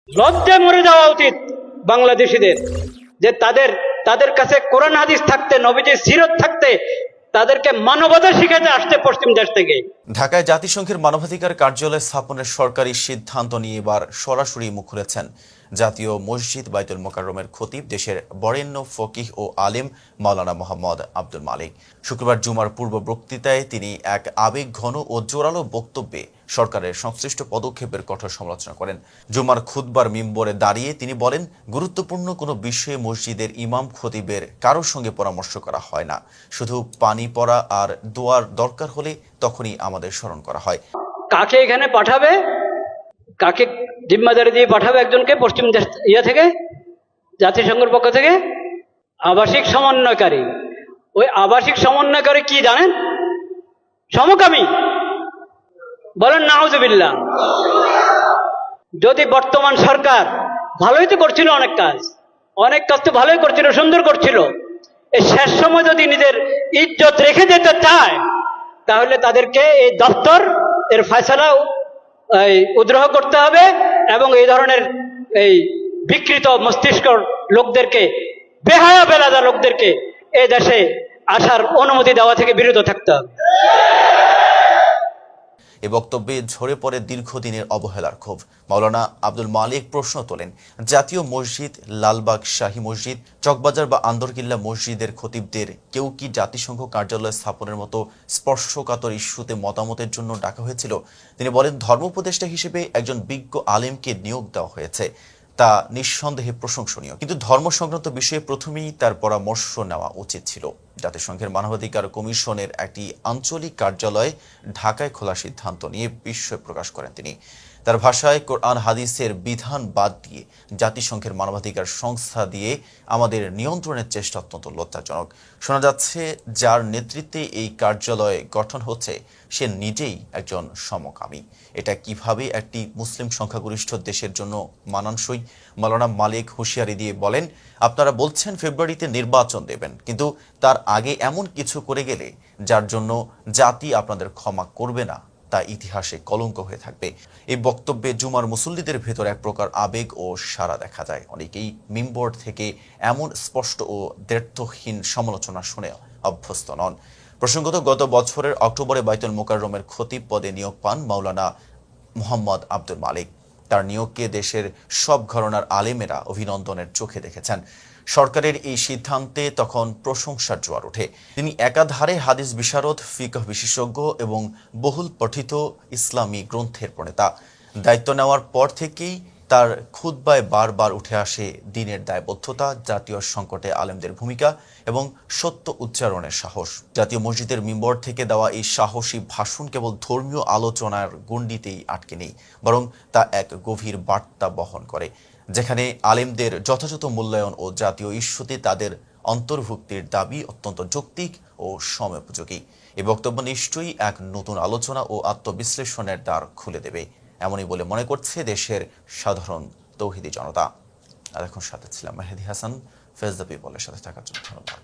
লজ্জায় মরে যাওয়া উচিত বাংলাদেশিদের, যে তাদের কাছে কোরআন হাদিস থাকতে, নবীজির সিরত থাকতে, তাদেরকে মানবতা শিখাতে আসতে পশ্চিম দেশ থেকে। ঢাকায় জাতিসংঘের মানবাধিকার কার্যালয় স্থাপনের সরকারি সিদ্ধান্ত নিয়ে এবার সরাসরি মুখ খুলেছেন জাতীয় মসজিদ বাইতুল মোকাররমের খতিব, দেশের বরেণ্য ফকিহ ও আলেম মাওলানা মোহাম্মদ আব্দুল মালিক। শুক্রবার জুমার পূর্ব বক্তৃতায় তিনি এক আবেগঘন ও জোরালো বক্তব্যে সরকারের সংশ্লিষ্ট পদক্ষেপের কঠোর সমালোচনা করেন। জুমার খুতবার মিম্বরে দাঁড়িয়ে তিনি বলেন, গুরুত্বপূর্ণ কোনো বিষয়ে মসজিদের ইমাম খতিবের কারোর সঙ্গে পরামর্শ করা হয় না, শুধু পানি পড়া আর দোয়ার দরকার হলে তখনই আমাদের স্মরণ করা হয়। কাকে এখানে পাঠাবে, কাকে জিম্মাদারি দিয়ে পাঠাবে একজনকে পশ্চিম দেশ থেকে, জাতিসংঘের পক্ষ থেকে? আবাসিক সমন্বয়কারী। ওই আবাসিক সমন্বয়কারী কি জানেন? সমকামী। বলেন নাউজুবিল্লাহ। যদি বর্তমান সরকার ভালোই তো করছিল, অনেক কাজ তো ভালোই করছিল, সুন্দর করছিল, এই শেষ সময় যদি নিজের ইজ্জত রেখে যেতে চায়, তাহলে তাদেরকে এই দপ্তর এর ফয়সালা উদ্রহ করতে হবে এবং এই ধরনের এই বিকৃত মস্তিষ্ক লোকদেরকে, বেহায়া বেলাদা লোকদেরকে এই দেশে আসার অনুমতি দেওয়া থেকে বিরত থাকতে হবে। এ বক্তব্যে ঝরে পড়ে দীর্ঘদিনের অবহেলার ক্ষোভ। মাওলানা আব্দুল মালিক প্রশ্ন তোলেন, জাতীয় মসজিদ, লালবাগ শাহী মসজিদ, চকবাজার বা আন্দরকিল্লা মসজিদের খতিবদের কেউ কি জাতিসংঘ কার্যালয় স্থাপনের মতো স্পর্শকাতর ইস্যুতে মতামতের জন্য ডাকা হয়েছিল? তিনি বলেন, ধর্ম উপদেষ্টা হিসেবে একজন বিজ্ঞ আলেমকে নিয়োগ দেওয়া হয়েছে, তা নিঃসন্দেহে প্রশংসনীয়, কিন্তু ধর্ম সংক্রান্ত বিষয়ে প্রথমেই তার পরামর্শ নেওয়া উচিত ছিল। জাতিসংঘের মানবাধিকার কমিশনের একটি আঞ্চলিক কার্যালয় ঢাকায় খোলার সিদ্ধান্ত নিয়ে বিস্ময় প্রকাশ করেন তিনি। তার ভাষায়, কোরআন হাদিসের বিধান বাদ দিয়ে জাতিসংঘের মানবাধিকার সংস্থা দিয়ে আমাদের নিয়ন্ত্রণের চেষ্টা অত্যন্ত লজ্জাজনক। শোনা যাচ্ছে, যার নেতৃত্বে এই কার্যালয় গঠন হচ্ছে সে নিজেই একজন সমকামী। এটা কিভাবে একটি মুসলিম সংখ্যাগরিষ্ঠ দেশের জন্য মানানসই? মাওলানা মালিক হুঁশিয়ারি দিয়ে বলেন, আপনারা বলছেন ফেব্রুয়ারিতে নির্বাচন দেবেন, কিন্তু তার আগে এমন কিছু করে গেলে যার জন্য জাতি আপনাদের ক্ষমা করবে না, তা ইতিহাসে কলঙ্ক হয়ে থাকবে। এই বক্তব্যে জুমার মুসল্লিদের ভেতর এক প্রকার আবেগ ও সাড়া দেখা যায়। অনেকেই মিম্বর থেকে এমন স্পষ্ট ও দ্ব্যর্থহীন সমালোচনা শুনে অভ্যস্ত নন। প্রসঙ্গত, গত বছরের অক্টোবরে বাইতুল মোকাররমের খতিব পদে নিয়োগ পান মাওলানা মোহাম্মদ আব্দুল মালিক। তার নিয়োগকে দেশের সব ঘরানার আলেমেরা অভিনন্দনের চোখে দেখেছেন। সরকারের এই সিদ্ধান্তে তখন প্রশংসার জোয়ার ওঠে। তিনি একাধারে হাদিস বিশারদ, ফিকহ বিশেষজ্ঞ এবং বহুল পঠিত ইসলামী গ্রন্থের প্রণেতা। দায়িত্ব নেওয়ার পর থেকেই তার খুতবায় বারবার উঠে আসে দ্বীনের দায়বদ্ধতা, জাতীয় সংকটে আলেমদের ভূমিকা এবং সত্য উচ্চারণের সাহস। জাতীয় মসজিদের মিম্বর থেকে দেওয়া এই সাহসী ভাষণ কেবল ধর্মীয় আলোচনার গণ্ডিতেই আটকে নেই, বরং তা এক গভীর বার্তা বহন করে, যেখানে আলেমদের যথাযথ মূল্যায়ন ও জাতীয় ইস্যুতে তাদের অন্তর্ভুক্তির দাবি অত্যন্ত যৌক্তিক ও সময়োপযোগী। এই বক্তব্য নিশ্চয়ই এক নতুন আলোচনা ও আত্মবিশ্লেষণের দ্বার খুলে দেবে, এমনই বলে মনে করছে দেশের সাধারণ তৌহিদি জনতা। আর এখন সাথে ছিলাম মেহেদি হাসান। ফেজ দ্য পিপলের সাথে থাকার জন্য ধন্যবাদ।